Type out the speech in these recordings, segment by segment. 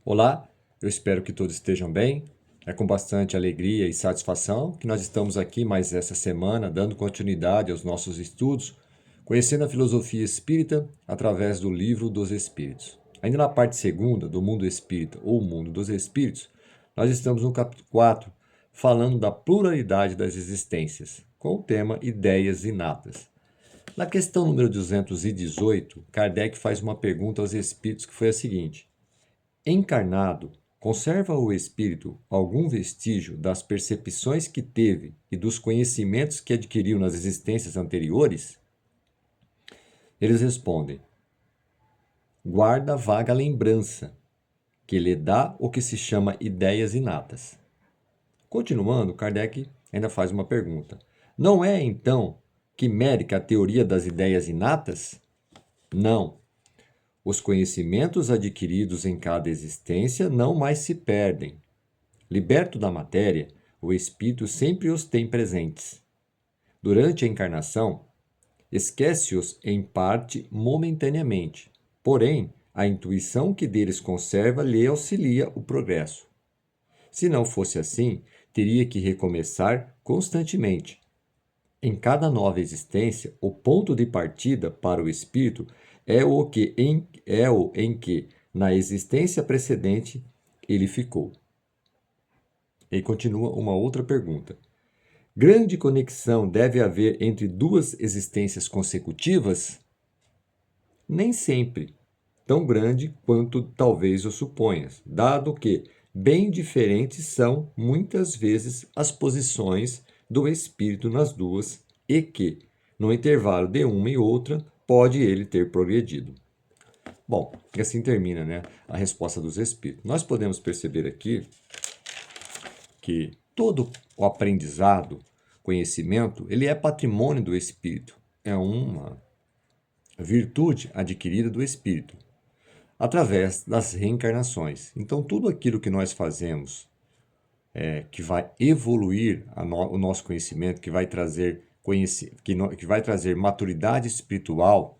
Olá, eu espero que todos estejam bem. É com bastante alegria e satisfação que nós estamos aqui mais essa semana, dando continuidade aos nossos estudos, conhecendo a filosofia espírita através do Livro dos Espíritos. Ainda na parte segunda do Mundo Espírita ou Mundo dos Espíritos, nós estamos no capítulo 4, falando da pluralidade das existências, com o tema Ideias Inatas. Na questão número 218, Kardec faz uma pergunta aos espíritos que foi a seguinte: encarnado, conserva o espírito algum vestígio das percepções que teve e dos conhecimentos que adquiriu nas existências anteriores? Eles respondem: guarda vaga lembrança, que lhe dá o que se chama ideias inatas. Continuando, Kardec ainda faz uma pergunta: não é, então, quimérica a teoria das ideias inatas? Não. Os conhecimentos adquiridos em cada existência não mais se perdem. Liberto da matéria, o espírito sempre os tem presentes. Durante a encarnação, esquece-os em parte momentaneamente, porém, a intuição que deles conserva lhe auxilia o progresso. Se não fosse assim, teria que recomeçar constantemente. Em cada nova existência, o ponto de partida para o espírito é o em que, na existência precedente, ele ficou. E continua uma outra pergunta. Grande conexão deve haver entre duas existências consecutivas? Nem sempre, tão grande quanto talvez o suponhas, dado que bem diferentes são, muitas vezes, as posições do espírito nas duas e que, no intervalo de uma e outra, pode ele ter progredido. Bom, e assim termina, né, a resposta dos espíritos. Nós podemos perceber aqui que todo o aprendizado, conhecimento, ele é patrimônio do espírito. É uma virtude adquirida do espírito através das reencarnações. Então, tudo aquilo que nós fazemos, que vai evoluir o nosso conhecimento, que vai trazer que vai trazer maturidade espiritual,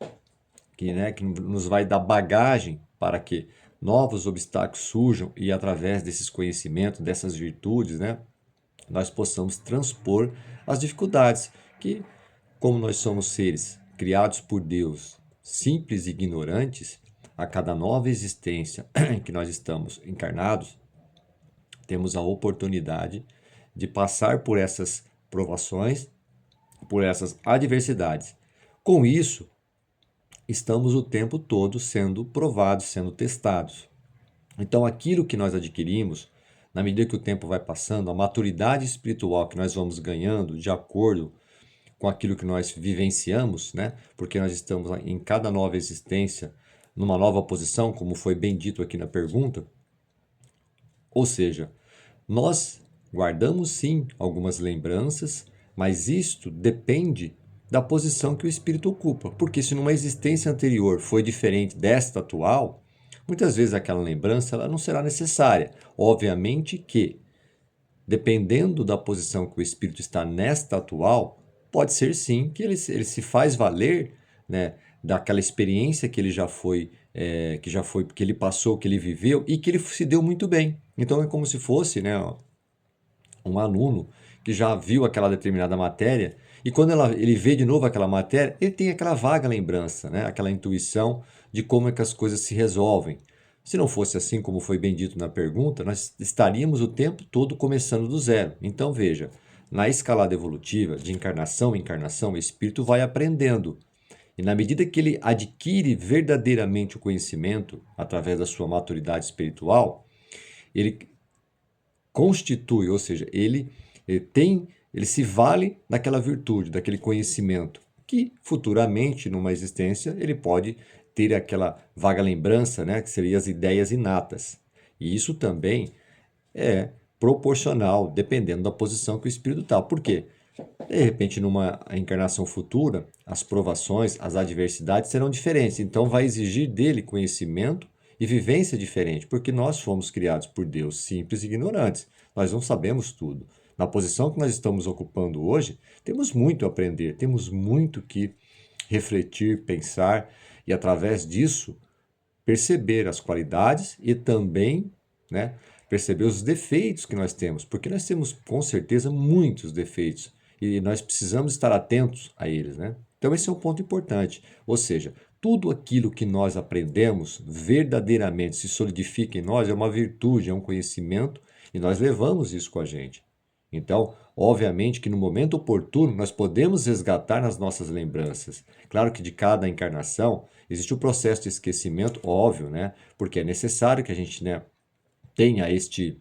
que nos vai dar bagagem para que novos obstáculos surjam e através desses conhecimentos, dessas virtudes, né, nós possamos transpor as dificuldades que, como nós somos seres criados por Deus, simples e ignorantes, a cada nova existência em que nós estamos encarnados, temos a oportunidade de passar por essas provações, por essas adversidades. Com isso, estamos o tempo todo sendo provados, sendo testados. Então, aquilo que nós adquirimos, na medida que o tempo vai passando, a maturidade espiritual que nós vamos ganhando de acordo com aquilo que nós vivenciamos, né? Porque nós estamos em cada nova existência, numa nova posição, como foi bem dito aqui na pergunta. Ou seja, nós guardamos sim algumas lembranças, mas isto depende da posição que o espírito ocupa. Porque se numa existência anterior foi diferente desta atual, muitas vezes aquela lembrança ela não será necessária. Obviamente que, dependendo da posição que o espírito está nesta atual, pode ser sim que ele se faz valer, né, daquela experiência que ele já foi, que ele passou, que ele viveu e que ele se deu muito bem. Então é como se fosse, né, um aluno que já viu aquela determinada matéria e quando ele vê de novo aquela matéria, ele tem aquela vaga lembrança, né, aquela intuição de como é que as coisas se resolvem. Se não fosse assim, como foi bem dito na pergunta, nós estaríamos o tempo todo começando do zero. Então, veja, na escalada evolutiva, de encarnação em encarnação, o espírito vai aprendendo. E na medida que ele adquire verdadeiramente o conhecimento, através da sua maturidade espiritual, ele constitui, ou seja, ele se vale daquela virtude, daquele conhecimento, que futuramente, numa existência, ele pode ter aquela vaga lembrança, né, que seriam as ideias inatas. E isso também é proporcional, dependendo da posição que o espírito está. Por quê? De repente, numa encarnação futura, as provações, as adversidades serão diferentes. Então, vai exigir dele conhecimento e vivência diferente, porque nós fomos criados por Deus simples e ignorantes. Nós não sabemos tudo. Na posição que nós estamos ocupando hoje, temos muito a aprender, temos muito que refletir, pensar e, através disso, perceber as qualidades e também, né, perceber os defeitos que nós temos, porque nós temos com certeza muitos defeitos e nós precisamos estar atentos a eles, né? Então esse é um ponto importante, ou seja, tudo aquilo que nós aprendemos verdadeiramente se solidifica em nós é uma virtude, é um conhecimento e nós levamos isso com a gente. Então, obviamente que no momento oportuno nós podemos resgatar nas nossas lembranças. Claro que de cada encarnação existe o processo de esquecimento, óbvio, né? Porque é necessário que a gente, né, tenha este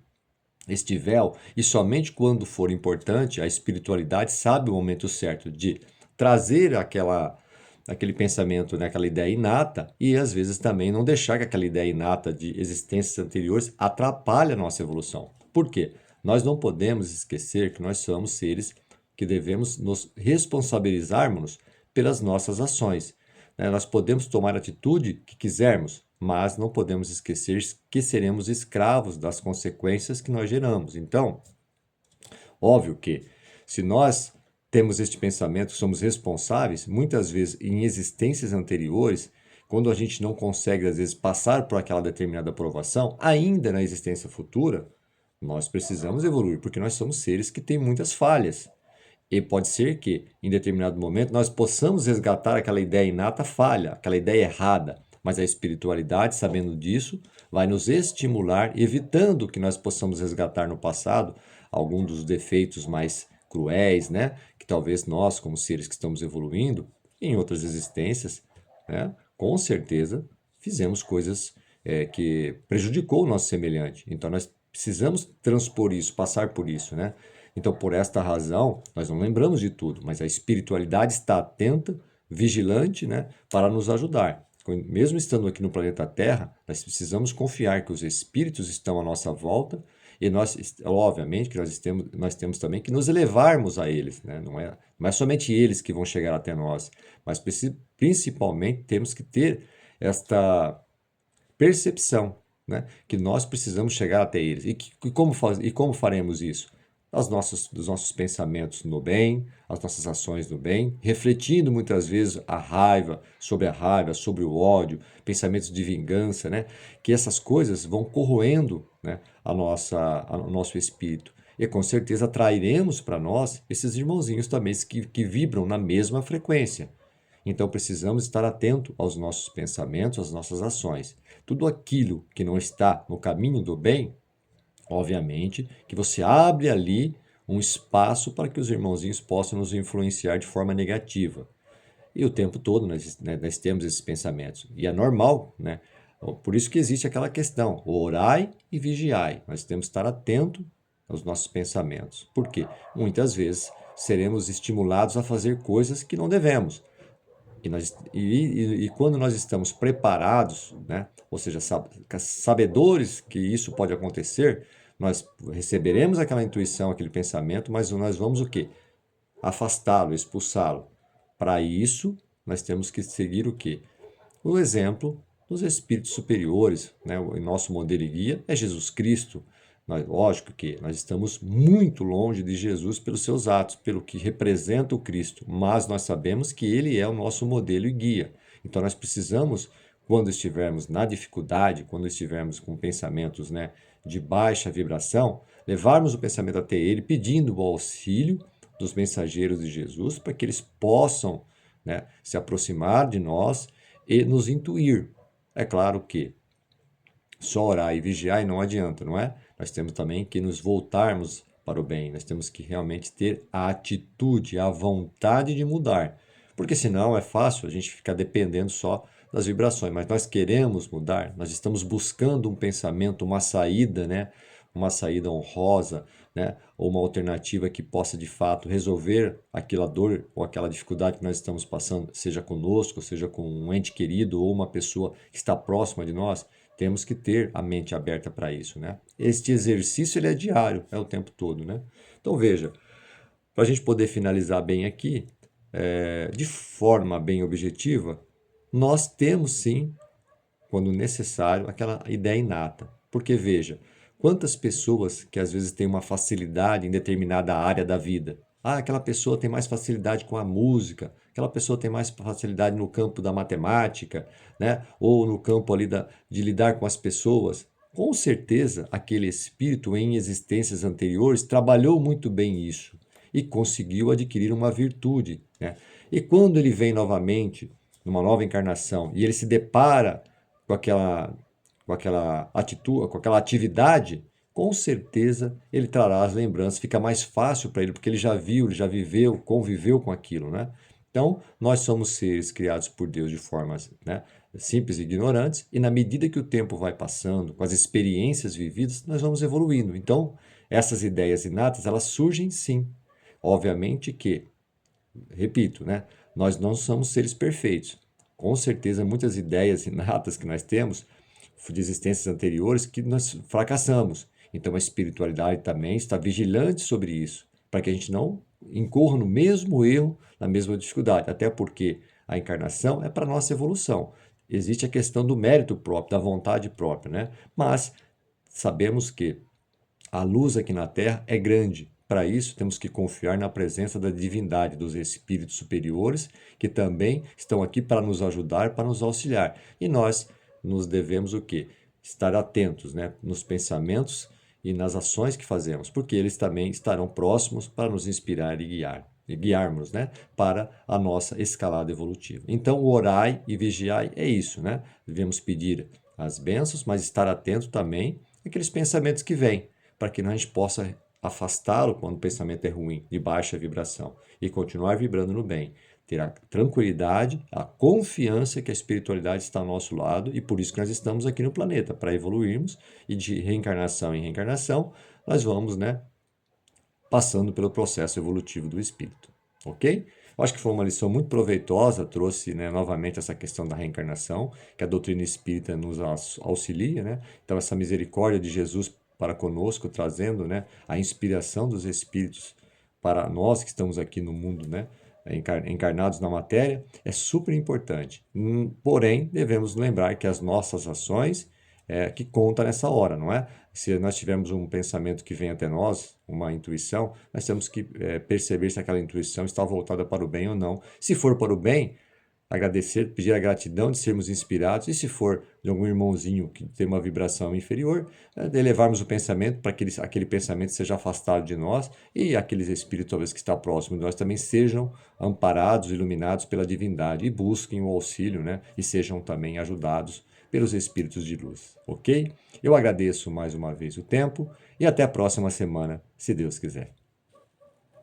véu e somente quando for importante, a espiritualidade sabe o momento certo de trazer aquele pensamento, né, aquela ideia inata e às vezes também não deixar que aquela ideia inata de existências anteriores atrapalhe a nossa evolução. Por quê? Nós não podemos esquecer que nós somos seres que devemos nos responsabilizarmos pelas nossas ações. Né? Nós podemos tomar a atitude que quisermos, mas não podemos esquecer que seremos escravos das consequências que nós geramos. Então, óbvio que se nós temos este pensamento, somos responsáveis, muitas vezes em existências anteriores, quando a gente não consegue, às vezes, passar por aquela determinada aprovação, ainda na existência futura, nós precisamos evoluir, porque nós somos seres que têm muitas falhas. E pode ser que, em determinado momento, nós possamos resgatar aquela ideia inata falha, aquela ideia errada. Mas a espiritualidade, sabendo disso, vai nos estimular, evitando que nós possamos resgatar no passado algum dos defeitos mais cruéis, né? Que talvez nós, como seres que estamos evoluindo, em outras existências, né? Com certeza, fizemos coisas que prejudicou o nosso semelhante. Então, nós precisamos transpor isso, passar por isso, né? Então, por esta razão, nós não lembramos de tudo, mas a espiritualidade está atenta, vigilante, né, para nos ajudar. Mesmo estando aqui no planeta Terra, nós precisamos confiar que os espíritos estão à nossa volta e nós, obviamente, que nós temos também que nos elevarmos a eles, né? Não é somente eles que vão chegar até nós, mas principalmente temos que ter esta percepção, né, que nós precisamos chegar até eles. E como faremos isso? Dos nossos pensamentos no bem, as nossas ações no bem, refletindo muitas vezes a raiva, sobre o ódio, pensamentos de vingança, né? Que essas coisas vão corroendo, né, o nosso espírito. E com certeza atrairemos para nós esses irmãozinhos também que vibram na mesma frequência. Então precisamos estar atento aos nossos pensamentos, às nossas ações. Tudo aquilo que não está no caminho do bem, obviamente, que você abre ali um espaço para que os irmãozinhos possam nos influenciar de forma negativa. E o tempo todo nós temos esses pensamentos. E é normal, né? Por isso que existe aquela questão, orai e vigiai. Nós temos que estar atento aos nossos pensamentos. Por quê? Muitas vezes seremos estimulados a fazer coisas que não devemos. E quando nós estamos preparados, né, ou seja, sabedores que isso pode acontecer, nós receberemos aquela intuição, aquele pensamento, mas nós vamos o quê? Afastá-lo, expulsá-lo. Para isso, nós temos que seguir o quê? O exemplo dos espíritos superiores, né? O nosso modelo e guia é Jesus Cristo. Lógico que nós estamos muito longe de Jesus pelos seus atos, pelo que representa o Cristo, mas nós sabemos que ele é o nosso modelo e guia. Então nós precisamos, quando estivermos na dificuldade, quando estivermos com pensamentos, né, de baixa vibração, levarmos o pensamento até ele, pedindo o auxílio dos mensageiros de Jesus para que eles possam, né, se aproximar de nós e nos intuir. É claro que só orar e vigiar não adianta, não é? Nós temos também que nos voltarmos para o bem, nós temos que realmente ter a atitude, a vontade de mudar. Porque senão é fácil a gente ficar dependendo só das vibrações, mas nós queremos mudar, nós estamos buscando um pensamento, uma saída, né? Uma saída honrosa, né? Ou uma alternativa que possa de fato resolver aquela dor ou aquela dificuldade que nós estamos passando, seja conosco, seja com um ente querido ou uma pessoa que está próxima de nós. Temos que ter a mente aberta para isso, né? Este exercício ele é diário, é o tempo todo, né? Então veja, para a gente poder finalizar bem aqui, de forma bem objetiva, nós temos sim, quando necessário, aquela ideia inata. Porque veja, quantas pessoas que às vezes têm uma facilidade em determinada área da vida, Ah, aquela pessoa tem mais facilidade com a música, aquela pessoa tem mais facilidade no campo da matemática, né? Ou no campo ali de lidar com as pessoas. Com certeza, aquele espírito em existências anteriores trabalhou muito bem isso e conseguiu adquirir uma virtude, né? E quando ele vem novamente, numa nova encarnação, e ele se depara com aquela atitude, com aquela atividade, com certeza ele trará as lembranças, fica mais fácil para ele, porque ele já viu, ele já viveu, conviveu com aquilo, né? Então, nós somos seres criados por Deus de formas, né, simples e ignorantes, e na medida que o tempo vai passando, com as experiências vividas, nós vamos evoluindo. Então, essas ideias inatas, elas surgem sim. Obviamente que, repito, né, nós não somos seres perfeitos. Com certeza, muitas ideias inatas que nós temos de existências anteriores que nós fracassamos. Então a espiritualidade também está vigilante sobre isso, para que a gente não incorra no mesmo erro, na mesma dificuldade. Até porque a encarnação é para a nossa evolução. Existe a questão do mérito próprio, da vontade própria, né? Mas sabemos que a luz aqui na Terra é grande. Para isso, temos que confiar na presença da divindade, dos espíritos superiores, que também estão aqui para nos ajudar, para nos auxiliar. E nós nos devemos o quê? Estar atentos, né, nos pensamentos e nas ações que fazemos, porque eles também estarão próximos para nos inspirar e guiarmos, né, para a nossa escalada evolutiva. Então, o orai e vigiai é isso, né? Devemos pedir as bênçãos, mas estar atento também àqueles pensamentos que vêm, para que a gente possa afastá-lo quando o pensamento é ruim, de baixa vibração, e continuar vibrando no bem. Ter a tranquilidade, a confiança que a espiritualidade está ao nosso lado, e por isso que nós estamos aqui no planeta, para evoluirmos, e de reencarnação em reencarnação, nós vamos, né, passando pelo processo evolutivo do espírito. Ok? Eu acho que foi uma lição muito proveitosa, trouxe, né, novamente essa questão da reencarnação, que a doutrina espírita nos auxilia, né? Então, essa misericórdia de Jesus para conosco, trazendo, né, a inspiração dos espíritos para nós que estamos aqui no mundo, né, encarnados na matéria, é super importante. Porém, devemos lembrar que as nossas ações que conta nessa hora, não é? Se nós tivermos um pensamento que vem até nós, uma intuição, nós temos que perceber se aquela intuição está voltada para o bem ou não. Se for para o bem, agradecer, pedir a gratidão de sermos inspirados, e se for de algum irmãozinho que tem uma vibração inferior, de elevarmos o pensamento para que aquele pensamento seja afastado de nós e aqueles espíritos talvez que estão próximos de nós também sejam amparados, iluminados pela divindade e busquem o auxílio, né? E sejam também ajudados pelos espíritos de luz, ok? Eu agradeço mais uma vez o tempo e até a próxima semana, se Deus quiser.